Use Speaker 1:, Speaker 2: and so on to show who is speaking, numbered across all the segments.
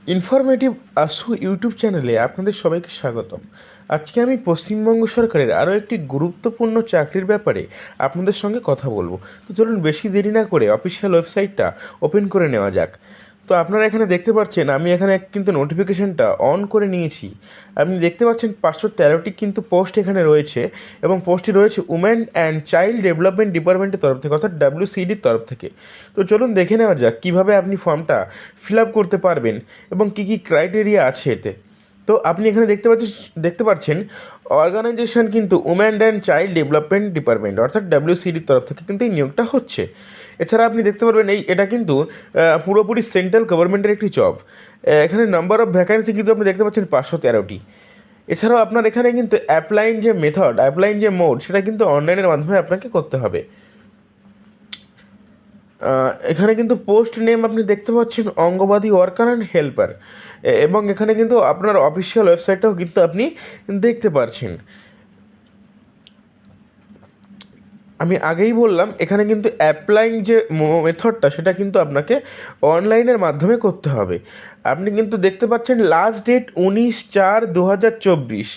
Speaker 1: Informative আসু YouTube চ্যানেলে আপনাদের সবাইকে স্বাগতম। আজকে আমি পশ্চিমবঙ্গ সরকারের আরও একটি গুরুত্বপূর্ণ চাকরির ব্যাপারে আপনাদের সঙ্গে কথা বলবো। তো চলুন বেশি দেরি না করে অফিসিয়াল ওয়েবসাইটটা ওপেন করে নেওয়া যাক। তো আপনারা এখানে দেখতে পাচ্ছেন আমি এখানে কিন্তু নোটিফিকেশানটা অন করে নিয়েছি। আপনি দেখতে পাচ্ছেন 513টি কিন্তু পোস্ট এখানে রয়েছে এবং পোস্টটি রয়েছে উমেন অ্যান্ড চাইল্ড ডেভেলপমেন্ট ডিপার্টমেন্টের তরফ থেকে, অর্থাৎ WCDর তরফ থেকে। তো চলুন দেখে নেওয়া যাক কীভাবে আপনি ফর্মটা ফিল আপ করতে পারবেন এবং কী কী ক্রাইটেরিয়া আছে এতে। তো আপনি এখানে দেখতে পাচ্ছেন অর্গানাইজেশন কিন্তু women and child development department, অর্থাৎ WCDর তরফ থেকে কিন্তু এই নিয়োগটা হচ্ছে। এছাড়া আপনি দেখতে পারবেন এটা কিন্তু পুরোপুরি সেন্ট্রাল গভর্নমেন্টের একটি জব। এখানে নাম্বার অফ ভ্যাকান্সি কিন্তু আপনি দেখতে পাচ্ছেন 513টি। এছাড়াও আপনার এখানে কিন্তু অ্যাপ্লাইন যে মোড সেটা কিন্তু অনলাইনের মাধ্যমে আপনাকে করতে হবে। এখানে কিন্তু পোস্ট নেম আপনি দেখতে পাচ্ছেন অঙ্গবাদী ওয়ার্কার অ্যান্ড হেল্পার, এবং এখানে কিন্তু আপনার অফিসিয়াল ওয়েবসাইটটাও কিন্তু আপনি দেখতে পাচ্ছেন। আমি আগেই বললাম এখানে কিন্তু অ্যাপ্লাইং যে মেথডটা সেটা কিন্তু আপনাকে অনলাইনের মাধ্যমে করতে হবে। আপনি কিন্তু দেখতে পাচ্ছেন লাস্ট ডেট 19/4/2024,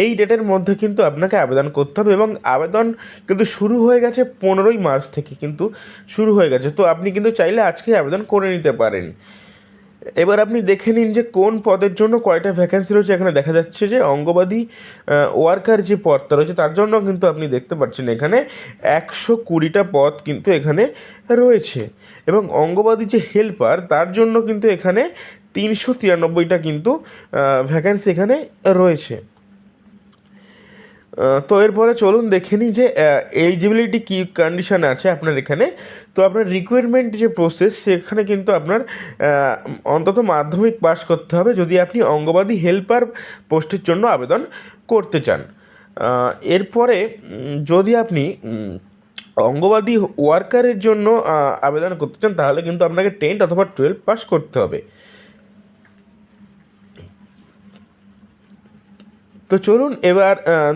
Speaker 1: এই ডেটের মধ্যে কিন্তু আপনাকে আবেদন করতে হবে এবং আবেদন কিন্তু শুরু হয়ে গেছে 15ই মার্চ থেকে কিন্তু শুরু হয়ে গেছে। তো আপনি কিন্তু চাইলে আজকেই আবেদন করে নিতে পারেন। এবার আপনি দেখে নিন যে কোন পদের জন্য কয়টা ভ্যাকেন্সি রয়েছে। এখানে দেখা যাচ্ছে যে অঙ্গবাদী ওয়ার্কার যে পদটা রয়েছে তার জন্য কিন্তু আপনি দেখতে পাচ্ছেন এখানে 120টা পদ কিন্তু এখানে রয়েছে, এবং অঙ্গবাদী যে হেল্পার তার জন্য কিন্তু এখানে 393টা কিন্তু ভ্যাকেন্সি এখানে রয়েছে। তো এরপরে চলুন দেখে নিই যে এলিজিবিলিটি কী কন্ডিশান আছে আপনার এখানে। তো আপনার রিকোয়ারমেন্ট যে প্রসেস সেখানে কিন্তু আপনার অন্তত মাধ্যমিক পাস করতে হবে যদি আপনি অঙ্গবাদী হেল্পার পোস্টের জন্য আবেদন করতে চান। এরপরে যদি আপনি অঙ্গবাদী ওয়ার্কারের জন্য আবেদন করতে চান তাহলে কিন্তু আপনাকে 10th অথবা 12th পাস করতে হবে। তো চলুন এবার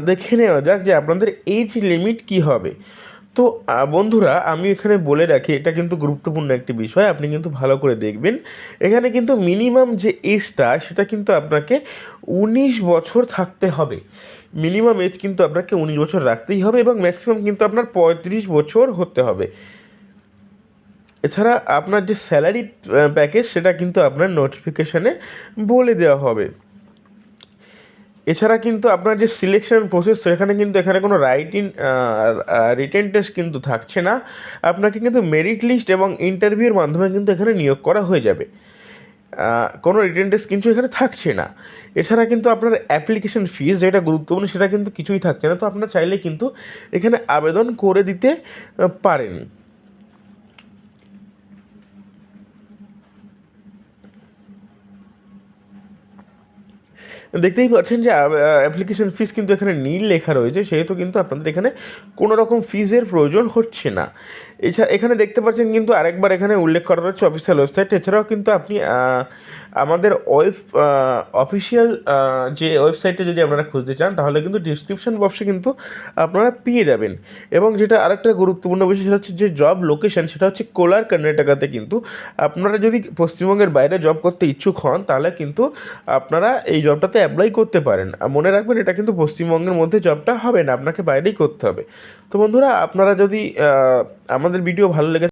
Speaker 1: দেখে নেওয়া যাক যে আপনাদের এজ লিমিট কী হবে। তো বন্ধুরা আমি এখানে বলে রাখি, এটা কিন্তু গুরুত্বপূর্ণ একটি বিষয়, আপনি কিন্তু ভালো করে দেখবেন। এখানে কিন্তু মিনিমাম যে এজটা সেটা কিন্তু আপনাকে 19 বছর থাকতে হবে। মিনিমাম এজ কিন্তু আপনাকে 19 বছর রাখতেই হবে এবং ম্যাক্সিমাম কিন্তু আপনার 35 বছর হতে হবে। এছাড়া আপনার যে স্যালারি প্যাকেজ সেটা কিন্তু আপনার নোটিফিকেশানে বলে দেওয়া হবে। এছাড়া কিন্তু আপনার যে সিলেকশন প্রসেস সেখানে কিন্তু এখানে কোনো রিটেন টেস্ট কিন্তু থাকছে না। আপনাকে কিন্তু মেরিট লিস্ট এবং ইন্টারভিউর মাধ্যমে কিন্তু এখানে নিয়োগ করা হয়ে যাবে। কোনো রিটেন টেস্ট কিন্তু এখানে থাকছে না। এছাড়া কিন্তু আপনার অ্যাপ্লিকেশন ফিস যেটা গুরুত্বপূর্ণ সেটা কিন্তু কিছুই থাকছে না। তো আপনার চাইলে কিন্তু এখানে আবেদন করে দিতে পারেন। দেখতেই পাচ্ছেন যে অ্যাপ্লিকেশন ফিস কিন্তু এখানে নীল লেখা রয়েছে, সেহেতু কিন্তু আপনাদের এখানে কোনো রকম ফিজের প্রয়োজন হচ্ছে না। এখানে দেখতে পাচ্ছেন কিন্তু আরেকবার এখানে উল্লেখ করা রয়েছে অফিসিয়াল ওয়েবসাইট। এছাড়াও কিন্তু আপনি আমাদের অফিসিয়াল যে ওয়েবসাইটে যদি আপনারা খুঁজতে চান তাহলে কিন্তু ডিসক্রিপশন বক্সে কিন্তু আপনারা পেয়ে যাবেন। এবং যেটা আরেকটা গুরুত্বপূর্ণ বিষয় সেটা হচ্ছে যে জব লোকেশন, সেটা হচ্ছে কোলার কর্ণাটকাতে। কিন্তু আপনারা যদি পশ্চিমবঙ্গের বাইরে জব করতে ইচ্ছুক হন তাহলে কিন্তু আপনারা এই জবটাতে অ্যাপ্লাই করতে পারেন। মনে রাখবেন এটা কিন্তু পশ্চিমবঙ্গের মধ্যে জবটা হবে না, আপনাকে বাইরেই করতে হবে। তো বন্ধুরা আপনারা যদি আমাদের ভিডিও ভালো লেগে